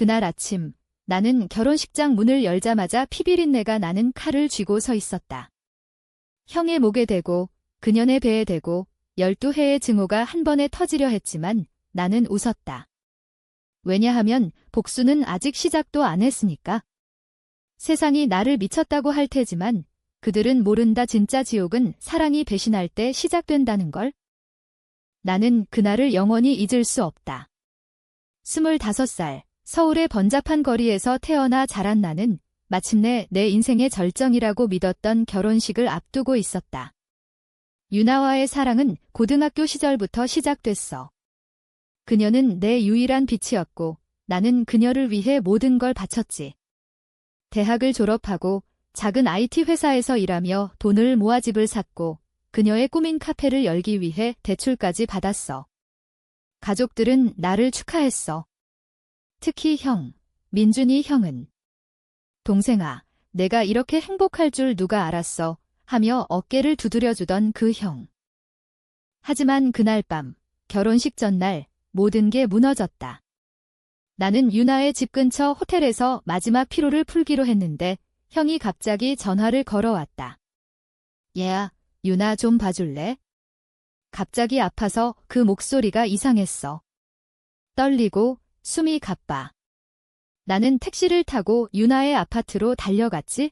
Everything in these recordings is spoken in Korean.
그날 아침 나는 결혼식장 문을 열자마자 피비린내가 나는 칼을 쥐고 서 있었다. 형의 목에 대고 그년의 배에 대고 12회의 증오가 한 번에 터지려 했지만 나는 웃었다. 왜냐하면 복수는 아직 시작도 안 했으니까. 세상이 나를 미쳤다고 할 테지만 그들은 모른다. 진짜 지옥은 사랑이 배신할 때 시작된다는 걸. 나는 그날을 영원히 잊을 수 없다. 25살, 서울의 번잡한 거리에서 태어나 자란 나는 마침내 내 인생의 절정이라고 믿었던 결혼식을 앞두고 있었다. 유나와의 사랑은 고등학교 시절부터 시작됐어. 그녀는 내 유일한 빛이었고 나는 그녀를 위해 모든 걸 바쳤지. 대학을 졸업하고 작은 IT 회사에서 일하며 돈을 모아 집을 샀고 그녀의 꾸민 카페를 열기 위해 대출까지 받았어. 가족들은 나를 축하했어. 특히 형, 민준이 형은. 동생아, 내가 이렇게 행복할 줄 누가 알았어 하며 어깨를 두드려주던 그 형. 하지만 그날 밤, 결혼식 전날 모든 게 무너졌다. 나는 유나의 집 근처 호텔에서 마지막 피로를 풀기로 했는데 형이 갑자기 전화를 걸어왔다. 얘야, 유나 좀 봐줄래? 갑자기 아파서 그 목소리가 이상했어. 떨리고 숨이 가빠. 나는 택시를 타고 유나의 아파트로 달려갔지.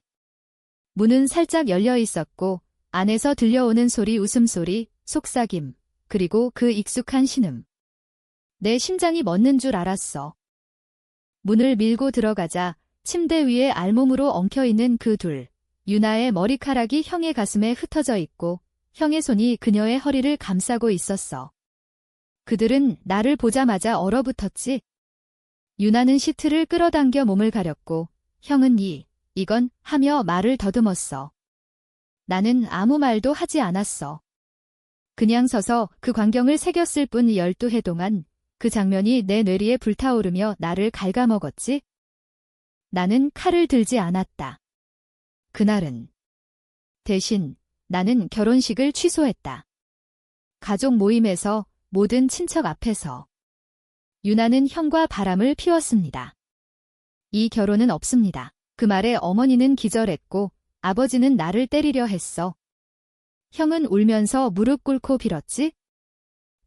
문은 살짝 열려 있었고 안에서 들려오는 소리, 웃음소리, 속삭임, 그리고 그 익숙한 신음. 내 심장이 멎는 줄 알았어. 문을 밀고 들어가자 침대 위에 알몸으로 엉켜있는 그 둘. 유나의 머리카락이 형의 가슴에 흩어져 있고 형의 손이 그녀의 허리를 감싸고 있었어. 그들은 나를 보자마자 얼어붙었지. 유나는 시트를 끌어당겨 몸을 가렸고 형은 이건 하며 말을 더듬었어. 나는 아무 말도 하지 않았어. 그냥 서서 그 광경을 새겼을 뿐. 12해 동안 그 장면이 내 뇌리에 불타오르며 나를 갉아먹었지. 나는 칼을 들지 않았다. 그날은. 대신 나는 결혼식을 취소했다. 가족 모임에서, 모든 친척 앞에서. 유나는 형과 바람을 피웠습니다. 이 결혼은 없습니다. 그 말에 어머니는 기절했고 아버지는 나를 때리려 했어. 형은 울면서 무릎 꿇고 빌었지.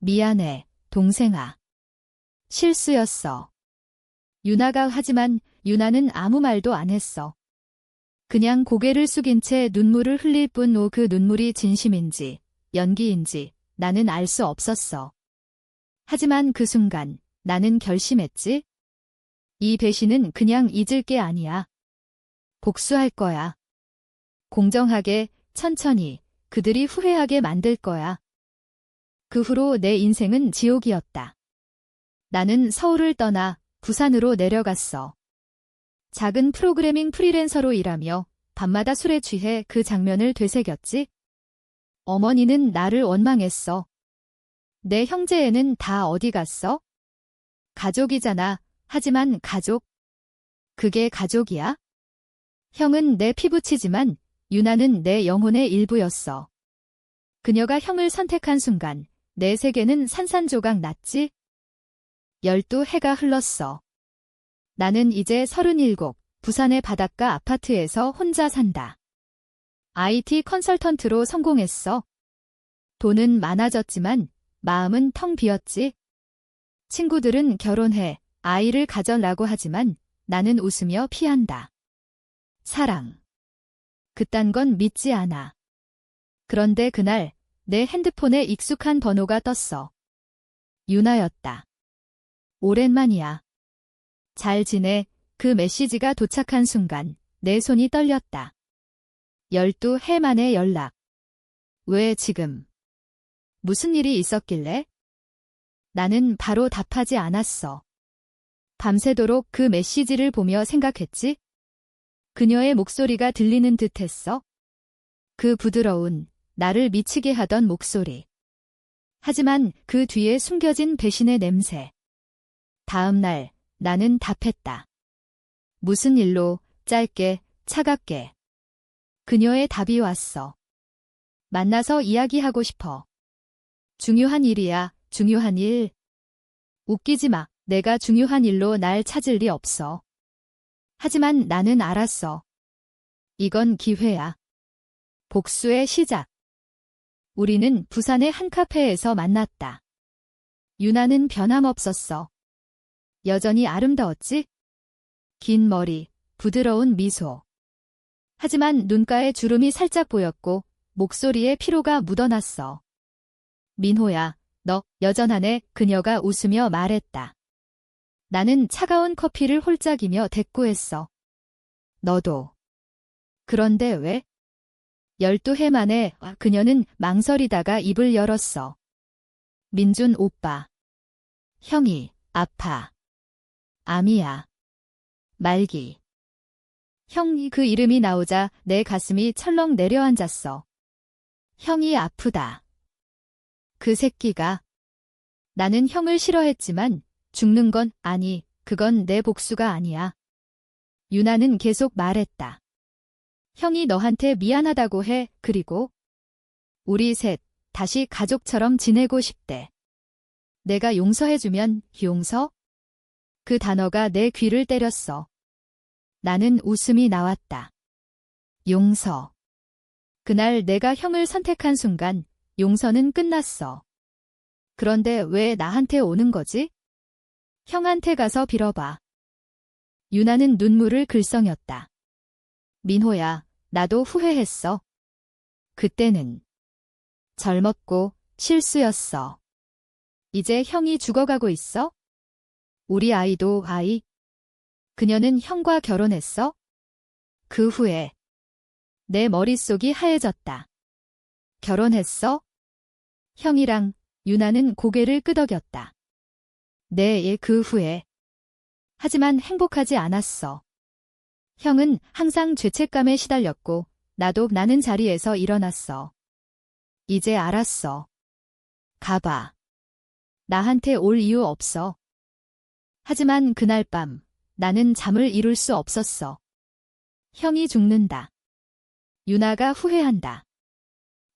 미안해, 동생아. 실수였어. 하지만 유나는 아무 말도 안 했어. 그냥 고개를 숙인 채 눈물을 흘릴 뿐. 그 눈물이 진심인지 연기인지 나는 알 수 없었어. 하지만 그 순간 나는 결심했지. 이 배신은 그냥 잊을 게 아니야. 복수할 거야. 공정하게, 천천히, 그들이 후회하게 만들 거야. 그 후로 내 인생은 지옥이었다. 나는 서울을 떠나 부산으로 내려갔어. 작은 프로그래밍 프리랜서로 일하며 밤마다 술에 취해 그 장면을 되새겼지. 어머니는 나를 원망했어. 내 형제애는 다 어디 갔어? 가족이잖아. 하지만 가족? 그게 가족이야? 형은 내 피부치지만 유나는 내 영혼의 일부였어. 그녀가 형을 선택한 순간 내 세계는 산산조각 났지. 12해가 흘렀어. 나는 이제 37, 부산의 바닷가 아파트에서 혼자 산다. IT 컨설턴트로 성공했어. 돈은 많아졌지만 마음은 텅 비었지. 친구들은 결혼해, 아이를 가져라고 하지만 나는 웃으며 피한다. 사랑. 그딴 건 믿지 않아. 그런데 그날 내 핸드폰에 익숙한 번호가 떴어. 유나였다. 오랜만이야. 잘 지내? 그 메시지가 도착한 순간 내 손이 떨렸다. 12해 만에 연락. 왜 지금? 무슨 일이 있었길래? 나는 바로 답하지 않았어. 밤새도록 그 메시지를 보며 생각했지. 그녀의 목소리가 들리는 듯했어. 그 부드러운, 나를 미치게 하던 목소리. 하지만 그 뒤에 숨겨진 배신의 냄새. 다음 날 나는 답했다. 무슨 일로? 짧게, 차갑게. 그녀의 답이 왔어. 만나서 이야기하고 싶어. 중요한 일이야, 중요한 일. 웃기지 마. 내가 중요한 일로 날 찾을 리 없어. 하지만 나는 알았어. 이건 기회야. 복수의 시작. 우리는 부산의 한 카페에서 만났다. 유나는 변함없었어. 여전히 아름다웠지? 긴 머리, 부드러운 미소. 하지만 눈가에 주름이 살짝 보였고 목소리에 피로가 묻어났어. 민호야, 너 여전하네. 그녀가 웃으며 말했다. 나는 차가운 커피를 홀짝이며 대꾸했어. 너도. 그런데 왜? 12해 만에 그녀는 망설이다가 입을 열었어. 민준 오빠. 형이 아파. 암이야. 말기. 형이 그 이름이 나오자 내 가슴이 철렁 내려앉았어. 형이 아프다. 그 새끼가. 나는 형을 싫어했지만 죽는 건 아니, 그건 내 복수가 아니야. 유나는 계속 말했다. 형이 너한테 미안하다고 해. 그리고 우리 셋 다시 가족처럼 지내고 싶대. 내가 용서해주면 용서? 그 단어가 내 귀를 때렸어. 나는 웃음이 나왔다. 용서. 그날 내가 형을 선택한 순간 용서는 끝났어. 그런데 왜 나한테 오는 거지? 형한테 가서 빌어봐. 유나는 눈물을 글썽였다. 민호야, 나도 후회했어. 그때는 젊었고 실수였어. 이제 형이 죽어가고 있어? 우리 아이도 아이? 그녀는 형과 결혼했어? 그 후에 내 머릿속이 하얘졌다. 결혼했어? 형이랑. 유나는 고개를 끄덕였다. 네, 그 후에. 하지만 행복하지 않았어. 형은 항상 죄책감에 시달렸고 나도 나는 자리에서 일어났어. 이제 알았어. 가봐. 나한테 올 이유 없어. 하지만 그날 밤 나는 잠을 이룰 수 없었어. 형이 죽는다. 유나가 후회한다.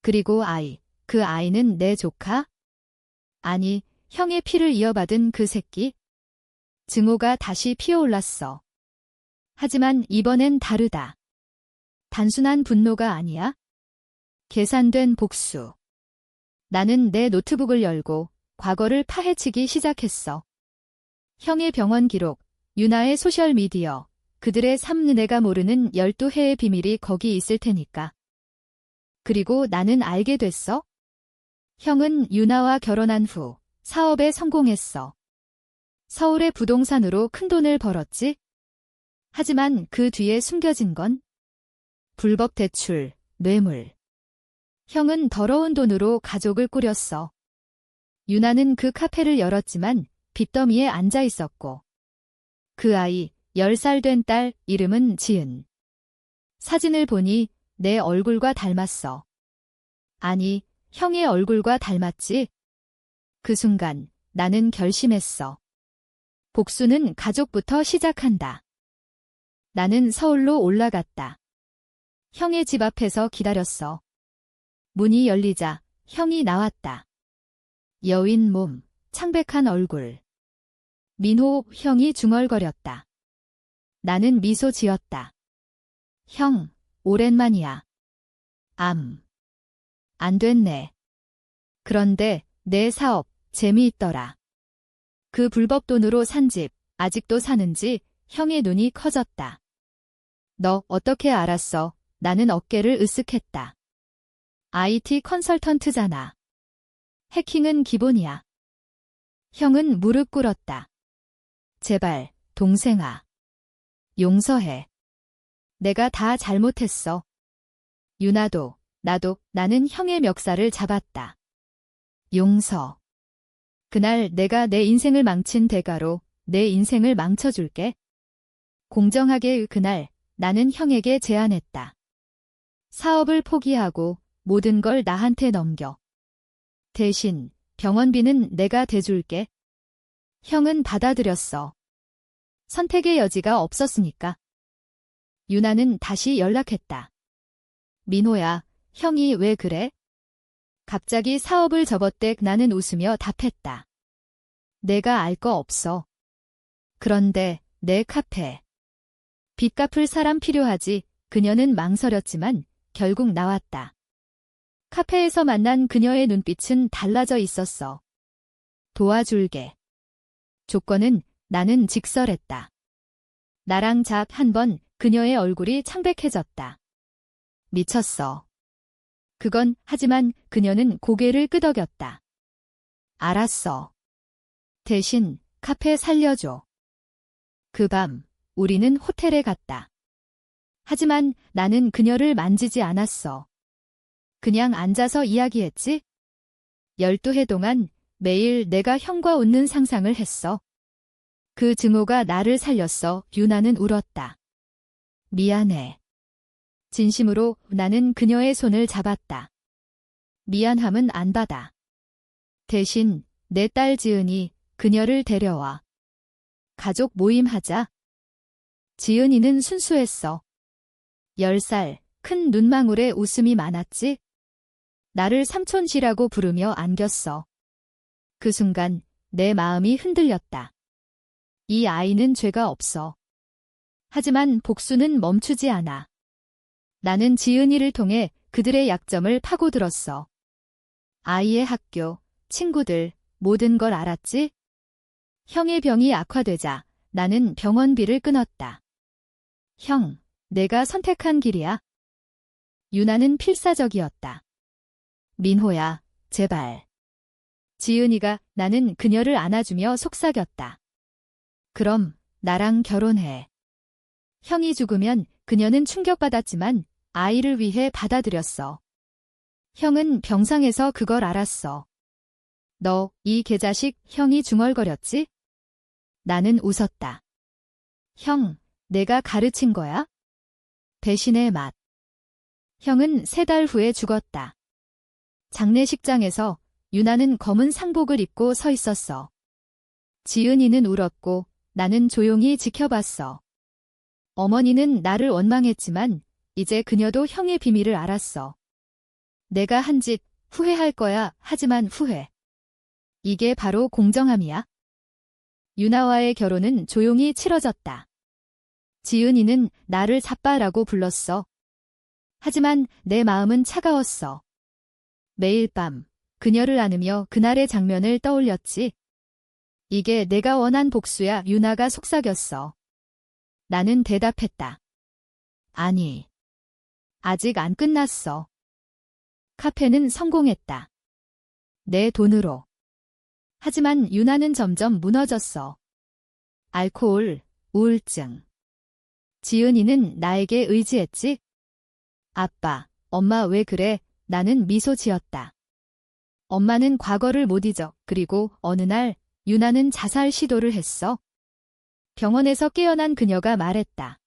그리고 아이, 그 아이는 내 조카? 아니, 형의 피를 이어받은 그 새끼? 증오가 다시 피어올랐어. 하지만 이번엔 다르다. 단순한 분노가 아니야. 계산된 복수. 나는 내 노트북을 열고 과거를 파헤치기 시작했어. 형의 병원 기록, 유나의 소셜미디어, 그들의 삶 내가 모르는 12해의 비밀이 거기 있을 테니까. 그리고 나는 알게 됐어. 형은 유나와 결혼한 후 사업에 성공했어. 서울의 부동산으로 큰돈을 벌었지. 하지만 그 뒤에 숨겨진 건 불법 대출, 뇌물. 형은 더러운 돈으로 가족을 꾸렸어. 유나는 그 카페를 열었지만 빚더미에 앉아 있었고 그 아이, 10살 된 딸, 이름은 지은. 사진을 보니 내 얼굴과 닮았어. 아니, 형의 얼굴과 닮았지? 그 순간 나는 결심했어. 복수는 가족부터 시작한다. 나는 서울로 올라갔다. 형의 집 앞에서 기다렸어. 문이 열리자 형이 나왔다. 여윈 몸, 창백한 얼굴. 민호, 형이 중얼거렸다. 나는 미소 지었다. 형, 오랜만이야. 안 됐네. 그런데 내 사업, 재미있더라. 그 불법 돈으로 산 집, 아직도 사는지 형의 눈이 커졌다. 너 어떻게 알았어? 나는 어깨를 으쓱했다. IT 컨설턴트잖아. 해킹은 기본이야. 형은 무릎 꿇었다. 제발, 동생아. 용서해. 내가 다 잘못했어. 유나도, 나도, 나는 형의 멱살을 잡았다. 용서. 그날 내가 내 인생을 망친 대가로 내 인생을 망쳐줄게. 공정하게 그날 나는 형에게 제안했다. 사업을 포기하고 모든 걸 나한테 넘겨. 대신 병원비는 내가 대줄게. 형은 받아들였어. 선택의 여지가 없었으니까. 유나는 다시 연락했다. 민호야, 형이 왜 그래? 갑자기 사업을 접었대. 나는 웃으며 답했다. 내가 알 거 없어. 그런데 내 카페. 빚 갚을 사람 필요하지. 그녀는 망설였지만 결국 나왔다. 카페에서 만난 그녀의 눈빛은 달라져 있었어. 도와줄게. 조건은 나는 직설했다. 나랑 잡 한 번 그녀의 얼굴이 창백해졌다. 미쳤어. 그건 하지만 그녀는 고개를 끄덕였다. 알았어. 대신 카페 살려줘. 그 밤 우리는 호텔에 갔다. 하지만 나는 그녀를 만지지 않았어. 그냥 앉아서 이야기했지? 12해 동안 매일 내가 형과 웃는 상상을 했어. 그 증오가 나를 살렸어. 유나는 울었다. 미안해. 진심으로 나는 그녀의 손을 잡았다. 미안함은 안 받아. 대신 내 딸 지은이 그녀를 데려와. 가족 모임 하자. 지은이는 순수했어. 10살, 큰 눈망울에 웃음이 많았지? 나를 삼촌씨라고 부르며 안겼어. 그 순간 내 마음이 흔들렸다. 이 아이는 죄가 없어. 하지만 복수는 멈추지 않아. 나는 지은이를 통해 그들의 약점을 파고들었어. 아이의 학교, 친구들, 모든 걸 알았지? 형의 병이 악화되자 나는 병원비를 끊었다. 형, 내가 선택한 길이야. 유나는 필사적이었다. 민호야, 제발. 지은이가 나는 그녀를 안아주며 속삭였다. 그럼 나랑 결혼해. 형이 죽으면 그녀는 충격받았지만 아이를 위해 받아들였어. 형은 병상에서 그걸 알았어. 너, 이 개자식, 형이 중얼거렸지? 나는 웃었다. 형, 내가 가르친 거야? 배신의 맛. 형은 3달 후에 죽었다. 장례식장에서 유나는 검은 상복을 입고 서 있었어. 지은이는 울었고 나는 조용히 지켜봤어. 어머니는 나를 원망했지만 이제 그녀도 형의 비밀을 알았어. 내가 한 짓 후회할 거야. 하지만 후회. 이게 바로 공정함이야. 유나와의 결혼은 조용히 치러졌다. 지은이는 나를 자빠라고 불렀어. 하지만 내 마음은 차가웠어. 매일 밤 그녀를 안으며 그날의 장면을 떠올렸지. 이게 내가 원한 복수야. 유나가 속삭였어. 나는 대답했다. 아니. 아직 안 끝났어. 카페는 성공했다. 내 돈으로. 하지만 유나는 점점 무너졌어. 알코올, 우울증. 지은이는 나에게 의지했지? 아빠, 엄마 왜 그래? 나는 미소 지었다. 엄마는 과거를 못 잊어. 그리고 어느 날 유나는 자살 시도를 했어. 병원에서 깨어난 그녀가 말했다.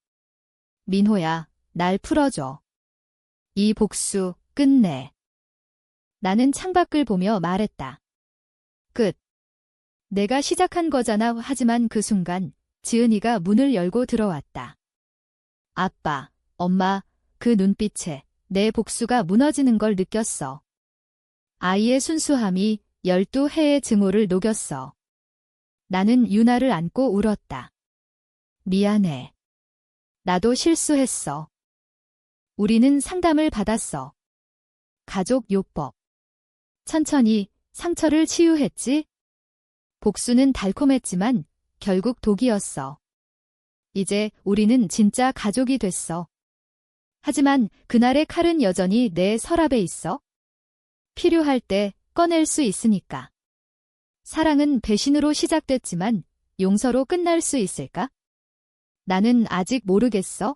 민호야, 날 풀어줘. 이 복수 끝내. 나는 창밖을 보며 말했다. 끝. 내가 시작한 거잖아. 하지만 그 순간 지은이가 문을 열고 들어왔다. 아빠, 엄마, 그 눈빛에 내 복수가 무너지는 걸 느꼈어. 아이의 순수함이 12해의 증오를 녹였어. 나는 유나를 안고 울었다. 미안해. 나도 실수했어. 우리는 상담을 받았어. 가족 요법. 천천히 상처를 치유했지? 복수는 달콤했지만 결국 독이었어. 이제 우리는 진짜 가족이 됐어. 하지만 그날의 칼은 여전히 내 서랍에 있어. 필요할 때 꺼낼 수 있으니까. 사랑은 배신으로 시작됐지만 용서로 끝날 수 있을까? 나는 아직 모르겠어.